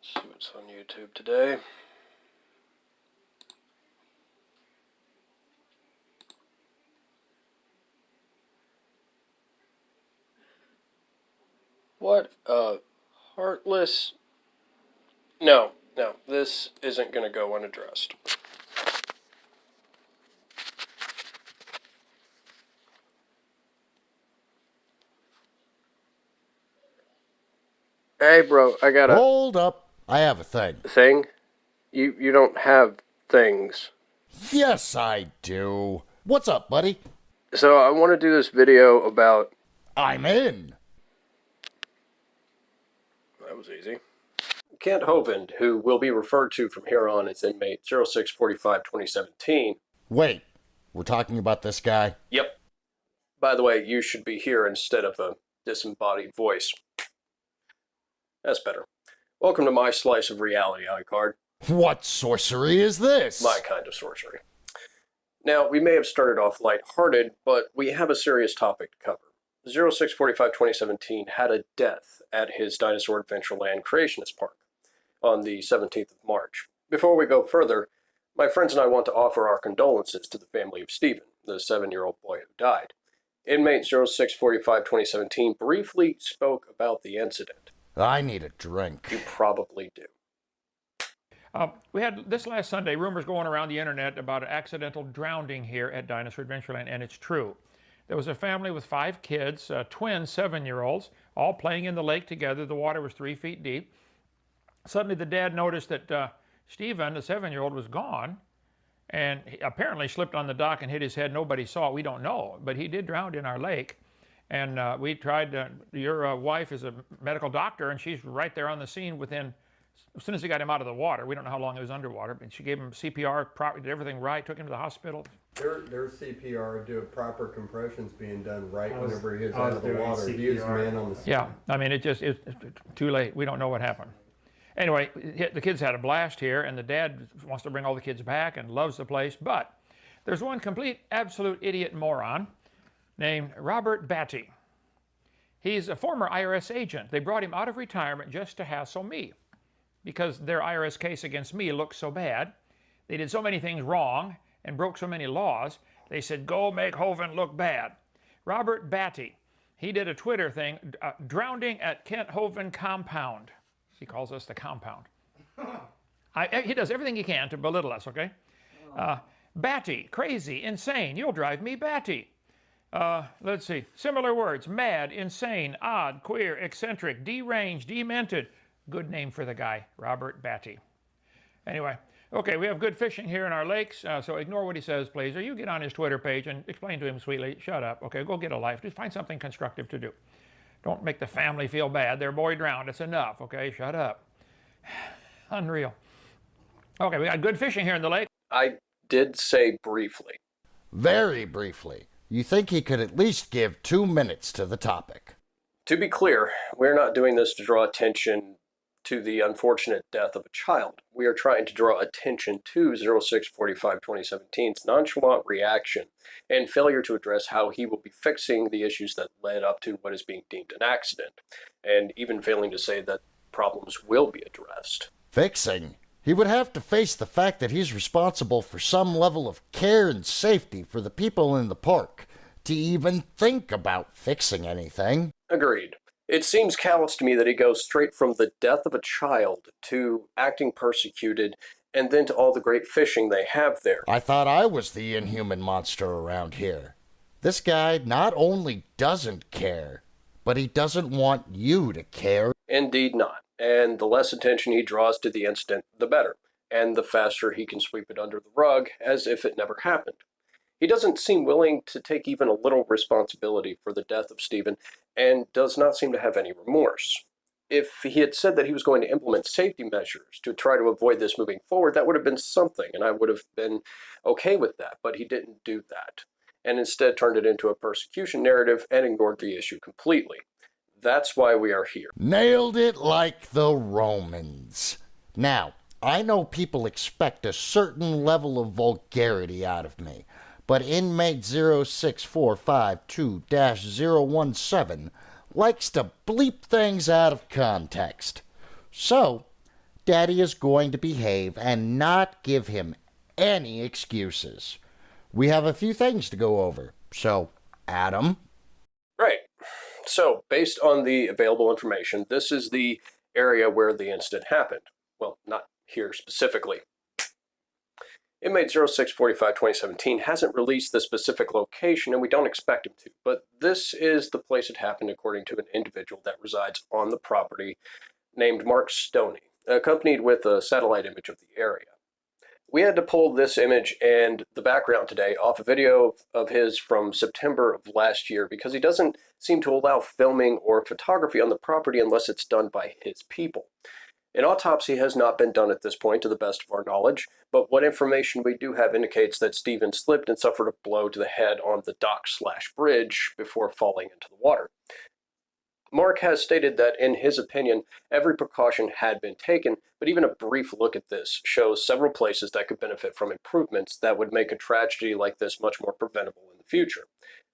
See what's on YouTube today. What a heartless... No, this isn't going to go unaddressed. Hey, bro, I got a... Hold up. I have a thing. Thing? You don't have things. Yes, I do. What's up, buddy? So I want to do this video about... I'm in. That was easy. Kent Hovind, who will be referred to from here on as inmate 0645-2017. Wait, we're talking about this guy? Yep. By the way, you should be here instead of a disembodied voice. That's better. Welcome to my slice of reality, iCard. What sorcery is this? My kind of sorcery. Now, we may have started off lighthearted, but we have a serious topic to cover. 0645-2017 had a death at his Dinosaur Adventureland Creationist Park on the 17th of March. Before we go further, my friends and I want to offer our condolences to the family of Stephen, the 7-year-old boy who died. Inmate 0645-2017 briefly spoke about the incident. I need a drink. You probably do. We had this last Sunday rumors going around the internet about an accidental drowning here at Dinosaur Adventureland, and it's true. There was a family with 5 kids, twin 7-year-olds, all playing in the lake together. The water was 3 feet deep. Suddenly the dad noticed that Stephen, the 7-year-old, was gone, and he apparently slipped on the dock and hit his head. Nobody saw it. We don't know, but he did drown in our lake. And we tried, your wife is a medical doctor, and she's right there on the scene within, as soon as he got him out of the water. We don't know how long he was underwater, but she gave him CPR, did everything right, took him to the hospital. Their CPR, do proper compressions being done right whenever he was out of the water. He was man on the scene. Yeah, I mean, it's too late. We don't know what happened. Anyway, the kids had a blast here, and the dad wants to bring all the kids back and loves the place, but there's one complete, absolute idiot moron named Robert Batty. He's a former IRS agent. They brought him out of retirement just to hassle me because their IRS case against me looked so bad. They did so many things wrong and broke so many laws. They said, go make Hovind look bad. Robert Batty, he did a Twitter thing, drowning at Kent Hovind compound. He calls us the compound. He does everything he can to belittle us, okay? Batty, crazy, insane, you'll drive me batty. Let's see, similar words, mad, insane, odd, queer, eccentric, deranged, demented. Good name for the guy, Robert Batty. Anyway, okay, we have good fishing here in our lakes, so ignore what he says, please, or you get on his Twitter page and explain to him sweetly, shut up, okay, go get a life, just find something constructive to do. Don't make the family feel bad, their boy drowned, it's enough, okay, shut up. Unreal. Okay, we got good fishing here in the lake. I did say briefly. Very briefly. You think he could at least give 2 minutes to the topic? To be clear, we're not doing this to draw attention to the unfortunate death of a child. We are trying to draw attention to 0645-2017's nonchalant reaction and failure to address how he will be fixing the issues that led up to what is being deemed an accident, and even failing to say that problems will be addressed. Fixing? He would have to face the fact that he's responsible for some level of care and safety for the people in the park to even think about fixing anything. Agreed. It seems callous to me that he goes straight from the death of a child to acting persecuted and then to all the great fishing they have there. I thought I was the inhuman monster around here. This guy not only doesn't care, but he doesn't want you to care. Indeed not. And the less attention he draws to the incident, the better. And the faster he can sweep it under the rug as if it never happened. He doesn't seem willing to take even a little responsibility for the death of Stephen and does not seem to have any remorse. If he had said that he was going to implement safety measures to try to avoid this moving forward, that would have been something, and I would have been okay with that, but he didn't do that, and instead turned it into a persecution narrative and ignored the issue completely. That's why we are here. Nailed it like the Romans. Now, I know people expect a certain level of vulgarity out of me, but inmate 06452-017 likes to bleep things out of context. So, Daddy is going to behave and not give him any excuses. We have a few things to go over. So, Adam? Right. So, based on the available information, this is the area where the incident happened. Well, not here specifically. Inmate 0645-2017 hasn't released the specific location, and we don't expect him to, but this is the place it happened according to an individual that resides on the property named Mark Stoney, accompanied with a satellite image of the area. We had to pull this image and the background today off a video of his from September of last year because he doesn't seem to allow filming or photography on the property unless it's done by his people. An autopsy has not been done at this point, to the best of our knowledge, but what information we do have indicates that Stephen slipped and suffered a blow to the head on the dock/bridge before falling into the water. Mark has stated that, in his opinion, every precaution had been taken, but even a brief look at this shows several places that could benefit from improvements that would make a tragedy like this much more preventable in the future.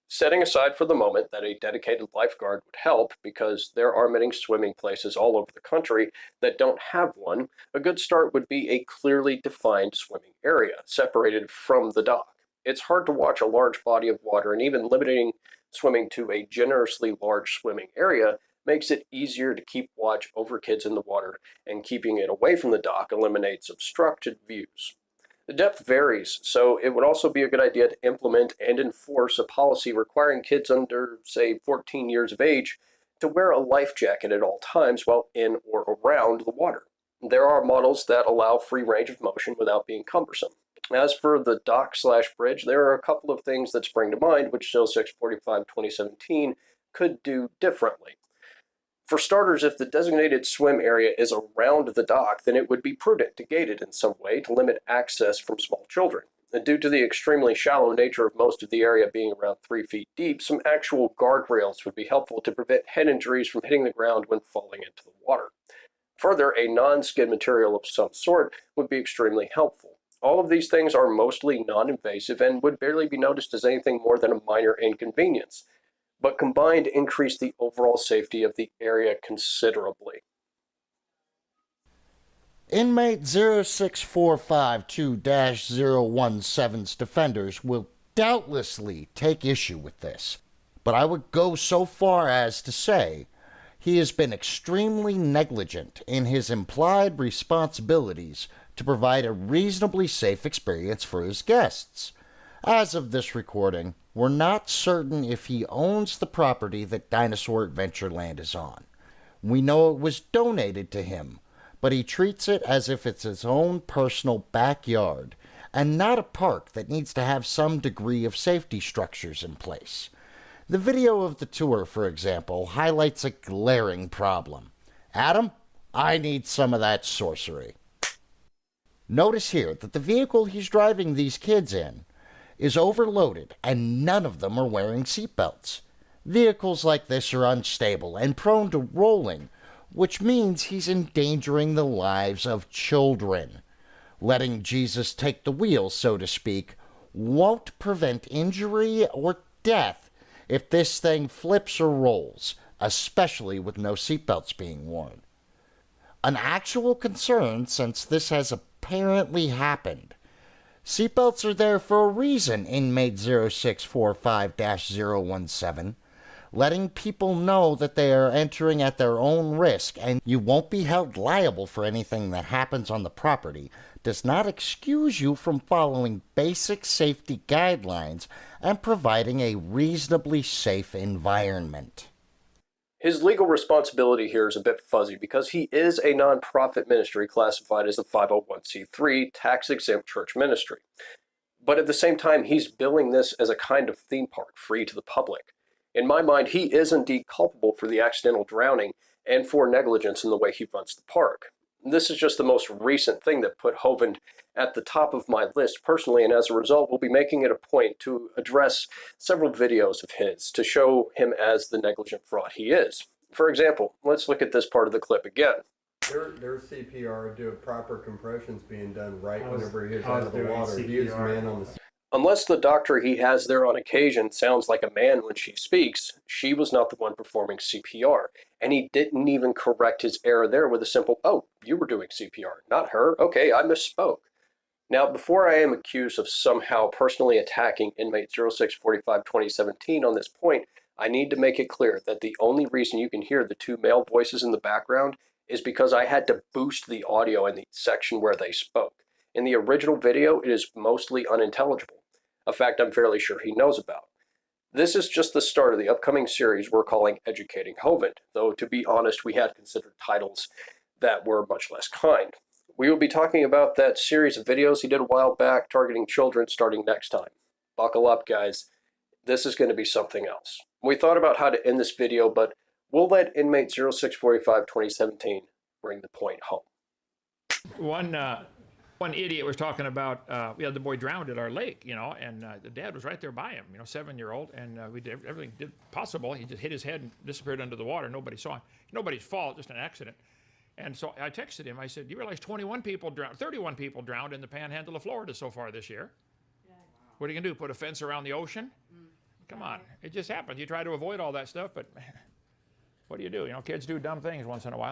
Setting aside for the moment that a dedicated lifeguard would help, because there are many swimming places all over the country that don't have one, a good start would be a clearly defined swimming area, separated from the dock. It's hard to watch a large body of water, and even limiting swimming to a generously large swimming area makes it easier to keep watch over kids in the water, and keeping it away from the dock eliminates obstructed views. The depth varies, so it would also be a good idea to implement and enforce a policy requiring kids under, say, 14 years of age to wear a life jacket at all times while in or around the water. There are models that allow free range of motion without being cumbersome. As for the dock/bridge, there are a couple of things that spring to mind which 0645-2017 could do differently. For starters, if the designated swim area is around the dock, then it would be prudent to gate it in some way to limit access from small children. And due to the extremely shallow nature of most of the area being around 3 feet deep, some actual guardrails would be helpful to prevent head injuries from hitting the ground when falling into the water. Further, a non-skid material of some sort would be extremely helpful. All of these things are mostly non-invasive and would barely be noticed as anything more than a minor inconvenience, but combined increase the overall safety of the area considerably. Inmate 06452-017's defenders will doubtlessly take issue with this, but I would go so far as to say he has been extremely negligent in his implied responsibilities to provide a reasonably safe experience for his guests. As of this recording, we're not certain if he owns the property that Dinosaur Adventureland is on. We know it was donated to him, but he treats it as if it's his own personal backyard and not a park that needs to have some degree of safety structures in place. The video of the tour, for example, highlights a glaring problem. Adam, I need some of that sorcery. Notice here that the vehicle he's driving these kids in is overloaded and none of them are wearing seatbelts. Vehicles like this are unstable and prone to rolling, which means he's endangering the lives of children. Letting Jesus take the wheel, so to speak, won't prevent injury or death if this thing flips or rolls, especially with no seatbelts being worn. An actual concern, since this has apparently happened. Seatbelts are there for a reason, inmate 0645-017, letting people know that they are entering at their own risk and you won't be held liable for anything that happens on the property does not excuse you from following basic safety guidelines and providing a reasonably safe environment. His legal responsibility here is a bit fuzzy because he is a nonprofit ministry classified as a 501c3 tax-exempt church ministry. But at the same time, he's billing this as a kind of theme park free to the public. In my mind, he is indeed culpable for the accidental drowning and for negligence in the way he runs the park. This is just the most recent thing that put Hovind at the top of my list personally, and as a result, we'll be making it a point to address several videos of his to show him as the negligent fraud he is. For example, let's look at this part of the clip again. Their CPR, do proper compressions being done right whenever he was out of the water. He was man on the Unless the doctor he has there on occasion sounds like a man when she speaks, she was not the one performing CPR. And he didn't even correct his error there with a simple, "Oh, you were doing CPR, not her. Okay, I misspoke." Now, before I am accused of somehow personally attacking inmate 0645-2017 on this point, I need to make it clear that the only reason you can hear the two male voices in the background is because I had to boost the audio in the section where they spoke. In the original video, it is mostly unintelligible, a fact I'm fairly sure he knows about. This is just the start of the upcoming series we're calling Educating Hovind, though to be honest, we had considered titles that were much less kind. We will be talking about that series of videos he did a while back targeting children starting next time. Buckle up, guys. This is going to be something else. We thought about how to end this video, but we'll let inmate 0645-2017 bring the point home. One idiot was talking about, we had the boy drowned at our lake, you know, and the dad was right there by him, you know, 7-year-old, and we did everything possible. He just hit his head and disappeared under the water. Nobody saw him. Nobody's fault, just an accident. And so I texted him. I said, "You realize 31 people drowned in the panhandle of Florida so far this year? Yeah. What are you going to do, put a fence around the ocean? Come on. It just happens. You try to avoid all that stuff, but what do? You know, kids do dumb things once in a while.